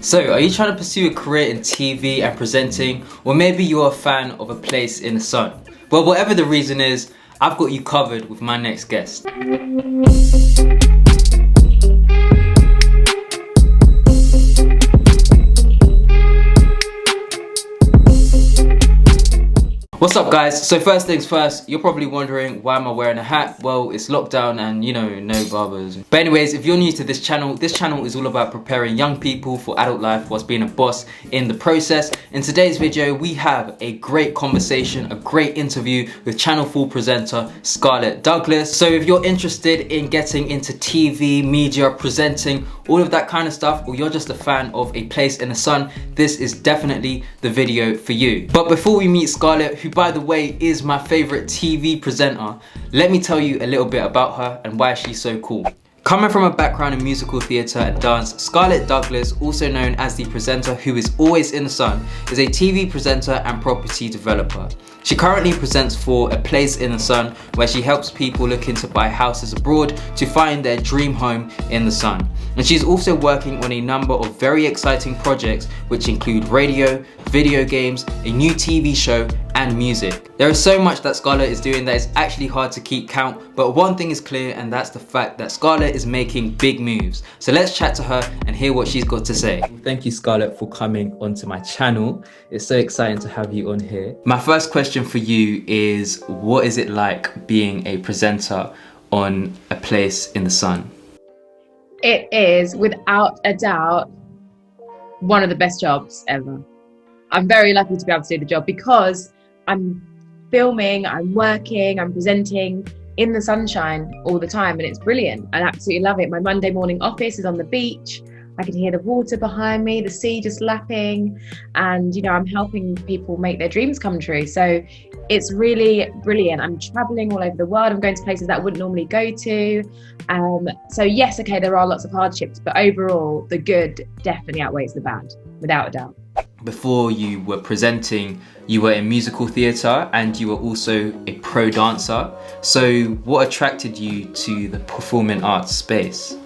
So, are you trying to pursue a career in TV and presenting, or maybe you're a fan of A Place in the Sun? Well, whatever the reason is, I've got you covered with my next guest. What's up guys? So first things first, you're probably wondering why am I wearing a hat? Well, it's lockdown and no barbers. But anyways, if you're new to this channel is all about preparing young people for adult life whilst being a boss in the process. In today's video, we have a great conversation, a great interview with Channel 4 presenter Scarlette Douglas. So if you're interested in getting into TV, media, presenting, all of that kind of stuff, or you're just a fan of A Place in the Sun, this is definitely the video for you. But before we meet Scarlette, who by the way is my favorite TV presenter, let me tell you a little bit about her and why she's so cool. Coming from a background in musical theatre and dance, Scarlette Douglas, also known as the presenter who is always in the sun, is a TV presenter and property developer. She currently presents for A Place in the Sun, where she helps people looking to buy houses abroad to find their dream home in the sun. And she's also working on a number of very exciting projects which include radio, video games, a new TV show and music. There is so much that Scarlette is doing that is actually hard to keep count, but one thing is clear, and that's the fact that Scarlette is making big moves. So let's chat to her and hear what she's got to say. Thank you Scarlette for coming onto my channel. It's so exciting to have you on here. My first question for you is, what is it like being a presenter on A Place in the Sun? It is, without a doubt, one of the best jobs ever. I'm very lucky to be able to do the job because I'm filming, I'm working, I'm presenting in the sunshine all the time, and it's brilliant. I absolutely love it. My Monday morning office is on the beach. I can hear the water behind me, the sea just lapping, and I'm helping people make their dreams come true. So it's really brilliant. I'm traveling all over the world. I'm going to places that I wouldn't normally go to. So yes, okay, there are lots of hardships, but overall, the good definitely outweighs the bad, without a doubt. Before you were presenting, you were in musical theatre and you were also a pro dancer. So what attracted you to the performing arts space?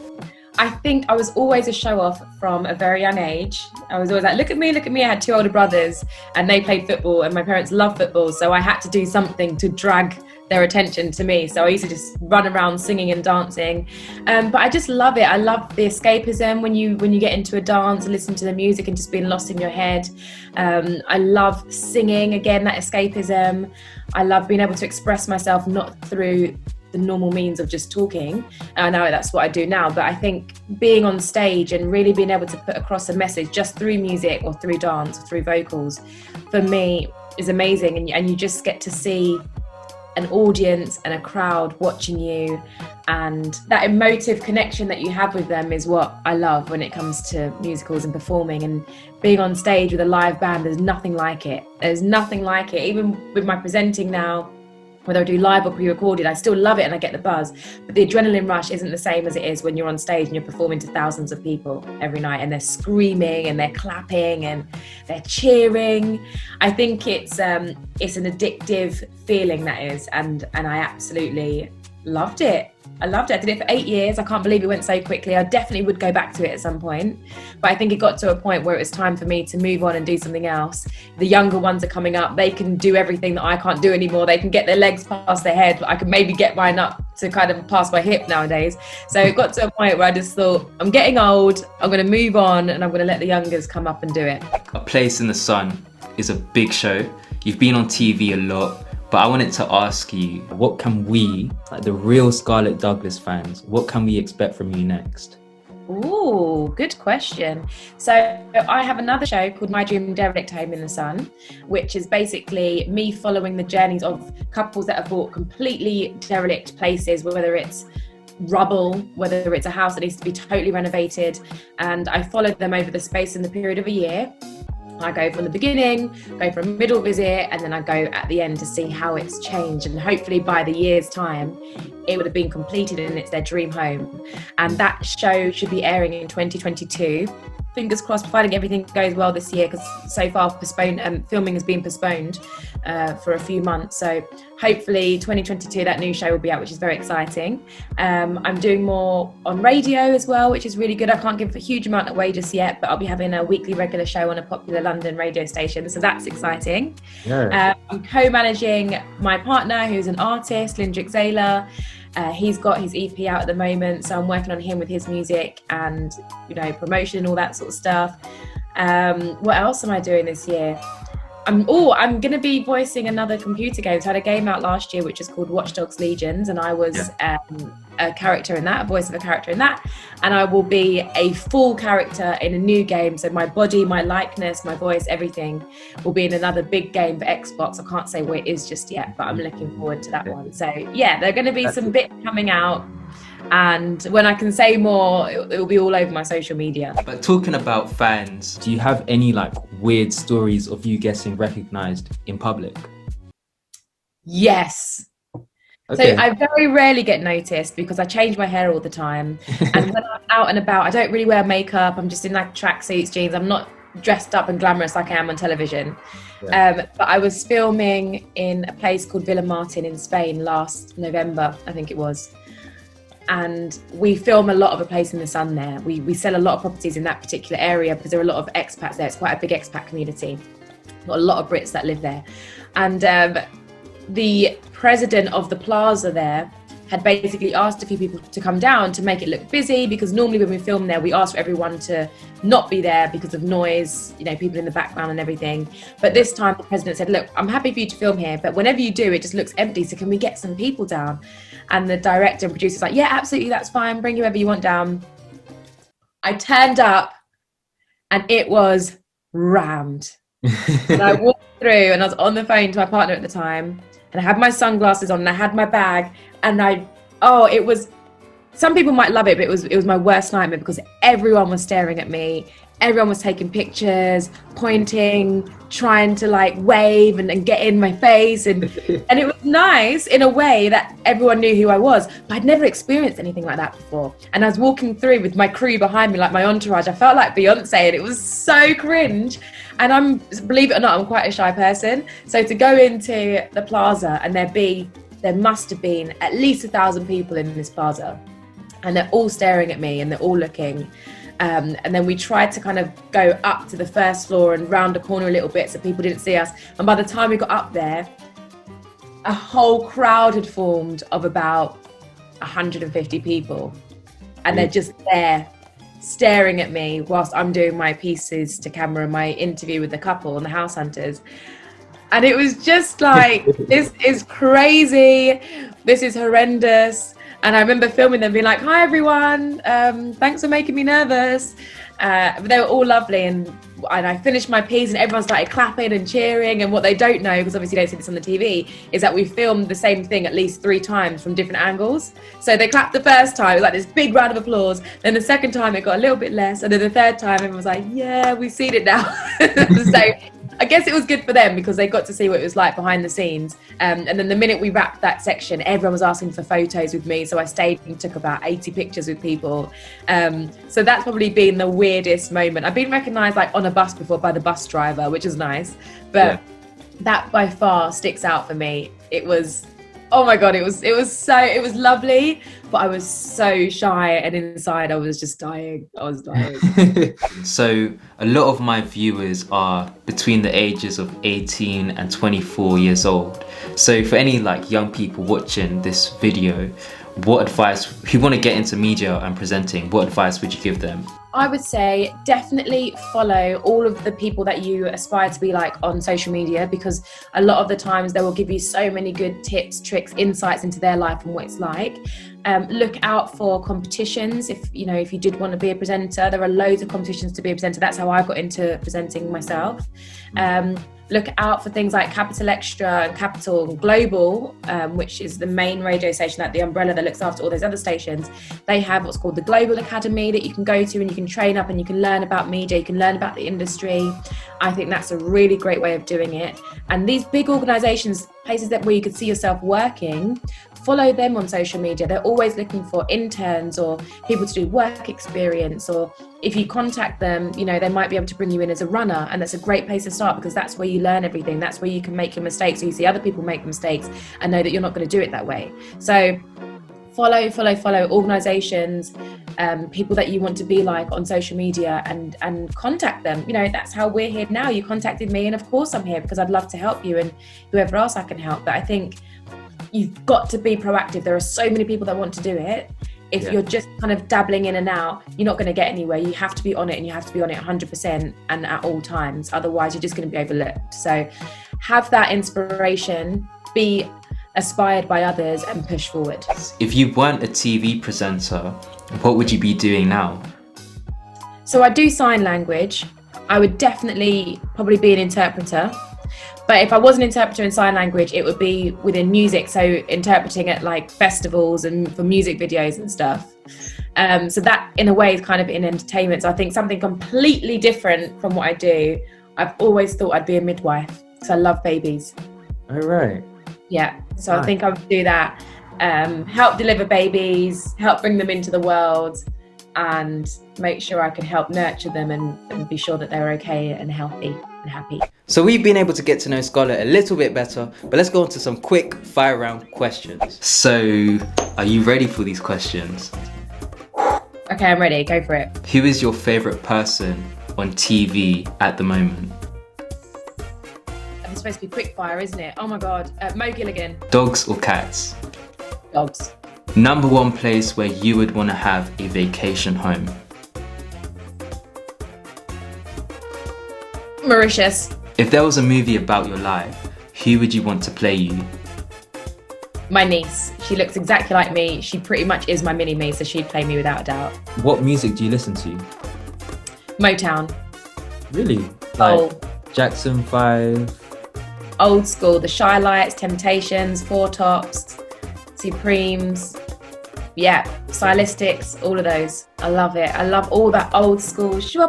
I think I was always a show-off from a very young age. I was always like, look at me, look at me. I had two older brothers and they played football and my parents loved football. So I had to do something to drag their attention to me. So I used to just run around singing and dancing. But I just love it. I love the escapism when you get into a dance and listen to the music and just being lost in your head. I love singing, again, that escapism. I love being able to express myself not through the normal means of just talking. I know that's what I do now, but I think being on stage and really being able to put across a message just through music or through dance or through vocals, for me is amazing. And you just get to see an audience and a crowd watching you, and that emotive connection that you have with them is what I love when it comes to musicals and performing. And being on stage with a live band, there's nothing like it. There's nothing like it. Even with my presenting now, whether I do live or pre-recorded, I still love it and I get the buzz. But the adrenaline rush isn't the same as it is when you're on stage and you're performing to thousands of people every night and they're screaming and they're clapping and they're cheering. I think it's an addictive feeling, that is, and I absolutely loved it. I loved it. I did it for 8 years. I can't believe it went so quickly. I definitely would go back to it at some point. But I think it got to a point where it was time for me to move on and do something else. The younger ones are coming up. They can do everything that I can't do anymore. They can get their legs past their head. But I can maybe get mine up to kind of past my hip nowadays. So it got to a point where I just thought, I'm getting old. I'm going to move on and I'm going to let the youngers come up and do it. A Place in the Sun is a big show. You've been on TV a lot. But I wanted to ask you, what can we, like the real Scarlette Douglas fans, what can we expect from you next? Ooh, good question. So I have another show called My Dream Derelict Home in the Sun, which is basically me following the journeys of couples that have bought completely derelict places, whether it's rubble, whether it's a house that needs to be totally renovated. And I followed them over the space in the period of a year. I go from the beginning, go for a middle visit, and then I go at the end to see how it's changed. And hopefully by the year's time, it would have been completed and it's their dream home. And that show should be airing in 2022. fingers crossed, providing everything goes well this year, because so far filming has been postponed for a few months. So hopefully 2022 that new show will be out, which is very exciting. I'm doing more on radio as well, which is really good. I can't give a huge amount away just yet, but I'll be having a weekly regular show on a popular London radio station, so that's exciting. I'm co-managing my partner, who's an artist, Lindrick Zayler. He's got his EP out at the moment, so I'm working on him with his music and, you know, promotion and all that sort of stuff. What else am I doing this year? I'm going to be voicing another computer game. So I had a game out last year which is called Watch Dogs Legions, and I was a character in that, a voice of a character in that, and I will be a full character in a new game. So my body, my likeness, my voice, everything will be in another big game for Xbox. I can't say what it is just yet, but I'm looking forward to that one. So yeah, there are going to be some bits coming out, and when I can say more, it will be all over my social media. But talking about fans, do you have any like weird stories of you getting recognized in public? Yes. Okay. So I very rarely get noticed because I change my hair all the time. And when I'm out and about, I don't really wear makeup. I'm just in like tracksuits, jeans. I'm not dressed up and glamorous like I am on television. But I was filming in a place called Villa Martin in Spain last November, I think it was. And we film a lot of A Place in the Sun there. We sell a lot of properties in that particular area because there are a lot of expats there. It's quite a big expat community. Got a lot of Brits that live there. And the president of the plaza there had basically asked a few people to come down to make it look busy, because normally when we film there, we ask for everyone to not be there because of noise, you know, people in the background and everything. But this time the president said, look, I'm happy for you to film here, but whenever you do, it just looks empty. So can we get some people down? And the director and producer's like, yeah, absolutely, that's fine. Bring whoever you want down. I turned up and it was rammed. And I walked through and I was on the phone to my partner at the time, and I had my sunglasses on and I had my bag, and it was, some people might love it, but it was my worst nightmare because everyone was staring at me. Everyone was taking pictures, pointing, trying to like wave and get in my face. And it was nice in a way that everyone knew who I was, but I'd never experienced anything like that before. And I was walking through with my crew behind me, like my entourage. I felt like Beyonce, and it was so cringe. And believe it or not, I'm quite a shy person. So to go into the plaza and there must have been at least 1,000 people in this plaza, and they're all staring at me and they're all looking. And then we tried to kind of go up to the first floor and round a corner a little bit so people didn't see us. And by the time we got up there, a whole crowd had formed of about 150 people. And they're just there staring at me whilst I'm doing my pieces to camera, my interview with the couple and the house hunters. And it was just like, this is crazy. This is horrendous. And I remember filming them being like, hi, everyone. Thanks for making me nervous. But they were all lovely. And I finished my piece and everyone started clapping and cheering. And what they don't know, because obviously they don't see this on the TV, is that we filmed the same thing at least 3 times from different angles. So they clapped the first time, it was like this big round of applause. Then the second time it got a little bit less. And then the third time everyone was like, yeah, we've seen it now. So I guess it was good for them because they got to see what it was like behind the scenes. And then the minute we wrapped that section, everyone was asking for photos with me. So I stayed and took about 80 pictures with people. So that's probably been the weirdest moment. I've been recognised like on a bus before by the bus driver, which is nice. But that by far sticks out for me. It was, oh my God, it was lovely, but I was so shy, and inside I was just dying. I was dying. So a lot of my viewers are between the ages of 18 and 24 years old. So for any like young people watching this video, what advice, who want to get into media and presenting, what advice would you give them? I would say definitely follow all of the people that you aspire to be like on social media, because a lot of the times they will give you so many good tips, tricks, insights into their life and what it's like. Look out for competitions. If you did want to be a presenter, there are loads of competitions to be a presenter. That's how I got into presenting myself. Look out for things like Capital Extra and Capital Global, which is the main radio station, that the umbrella that looks after all those other stations. They have what's called the Global Academy that you can go to, and you can train up and you can learn about media, you can learn about the industry. I think that's a really great way of doing it. And these big organisations, places where you could see yourself working follow them on social media. They're always looking for interns or people to do work experience, or if you contact them, you know, they might be able to bring you in as a runner, and that's a great place to start because that's where you learn everything. That's where you can make your mistakes, so you see other people make mistakes and know that you're not going to do it that way. So follow organizations, people that you want to be like on social media, and contact them. You know, that's how we're here now. You contacted me, and of course I'm here because I'd love to help you and whoever else I can help. But I think you've got to be proactive. There are so many people that want to do it. If you're just kind of dabbling in and out, you're not going to get anywhere. You have to be on it, and you have to be on it 100% and at all times. Otherwise, you're just going to be overlooked. So have that inspiration, be aspired by others, and push forward. If you weren't a TV presenter, what would you be doing now? So I do sign language. I would definitely probably be an interpreter. But if I was an interpreter in sign language, it would be within music. So interpreting at like festivals and for music videos and stuff. So that in a way is kind of in entertainment. So I think something completely different from what I do. I've always thought I'd be a midwife. So I love babies. All right. Yeah. So I think I would do that. Help deliver babies, help bring them into the world, and make sure I can help nurture them and be sure that they're okay and healthy and happy. So we've been able to get to know Scarlette a little bit better, but let's go on to some quick fire round questions. So are you ready for these questions? Okay, I'm ready. Go for it. Who is your favorite person on TV at the moment? It's supposed to be quick fire, isn't it? Oh my God. Mo Gilligan. Dogs or cats? Dogs. Number one place where you would want to have a vacation home? Mauritius. If there was a movie about your life, who would you want to play you? My niece. She looks exactly like me. She pretty much is my mini-me, so she'd play me without a doubt. What music do you listen to? Motown. Really? Oh. Jackson 5? Old school. The Shy Lights, Temptations, Four Tops, Supremes. Yeah, Stylistics, all of those. I love it. I love all that old school. You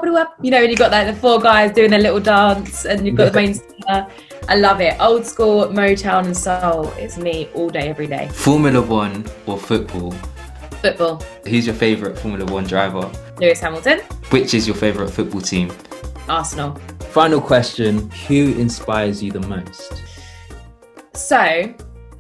know, when you've got like the four guys doing their little dance and you've got the main singer. I love it. Old school, Motown and soul. It's me all day, every day. Formula One or football? Football. Who's your favourite Formula One driver? Lewis Hamilton. Which is your favourite football team? Arsenal. Final question, who inspires you the most? So,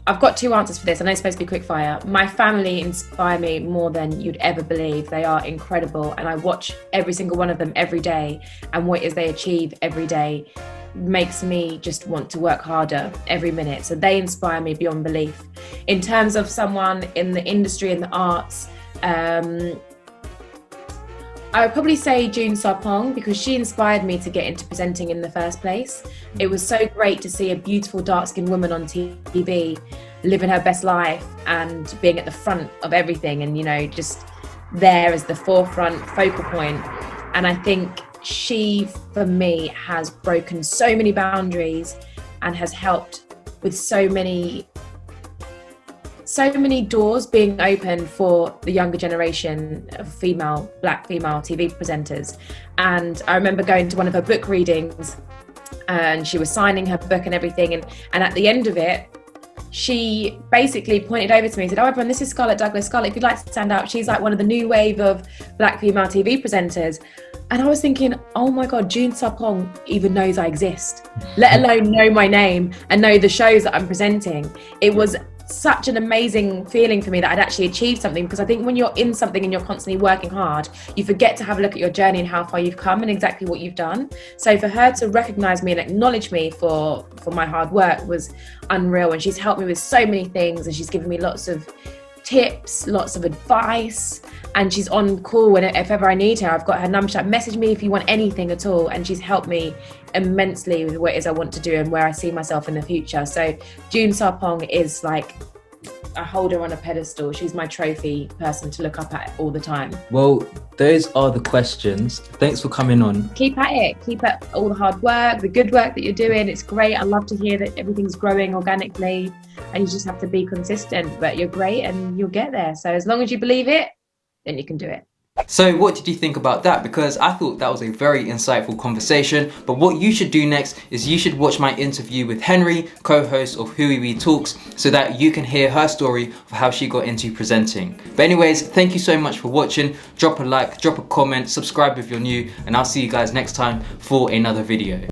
I've got two answers for this. I know it's supposed to be quick fire. My family inspire me more than you'd ever believe. They are incredible, and I watch every single one of them every day, and what it is they achieve every day makes me just want to work harder every minute. So they inspire me beyond belief. In terms of someone in the industry and the arts, I would probably say June Sarpong, because she inspired me to get into presenting in the first place. It was so great to see a beautiful dark-skinned woman on TV living her best life and being at the front of everything, and, you know, just there as the forefront focal point. And I think she, for me, has broken so many boundaries and has helped with so many doors being open for the younger generation of black female TV presenters. And I remember going to one of her book readings, and she was signing her book and everything, and at the end of it, she basically pointed over to me and said, "Oh, everyone, this is Scarlette Douglas. Scarlette, if you'd like to stand up, she's like one of the new wave of black female TV presenters." And I was thinking, oh my God, June Sarpong even knows I exist, let alone know my name and know the shows that I'm presenting. It was such an amazing feeling for me that I'd actually achieved something, because I think when you're in something and you're constantly working hard, you forget to have a look at your journey and how far you've come and exactly what you've done. So for her to recognize me and acknowledge me for my hard work was unreal. And she's helped me with so many things, and she's given me lots of tips, lots of advice, and she's on call if ever I need her. I've got her number. She'll message me if you want anything at all, and she's helped me immensely with what it is I want to do and where I see myself in the future. So June Sarpong is like, I hold her on a pedestal. She's my trophy person to look up at all the time. Well, those are the questions. Thanks for coming on. Keep at it. Keep at all the hard work, the good work that you're doing. It's great. I love to hear that everything's growing organically, and you just have to be consistent, but you're great and you'll get there. So as long as you believe it, then you can do it. So what did you think about that? Because I thought that was a very insightful conversation. But what you should do next is you should watch my interview with Henry, co-host of Who We Talks, so that you can hear her story of how she got into presenting. But anyways, thank you so much for watching. Drop a like, drop a comment, subscribe if you're new, and I'll see you guys next time for another video.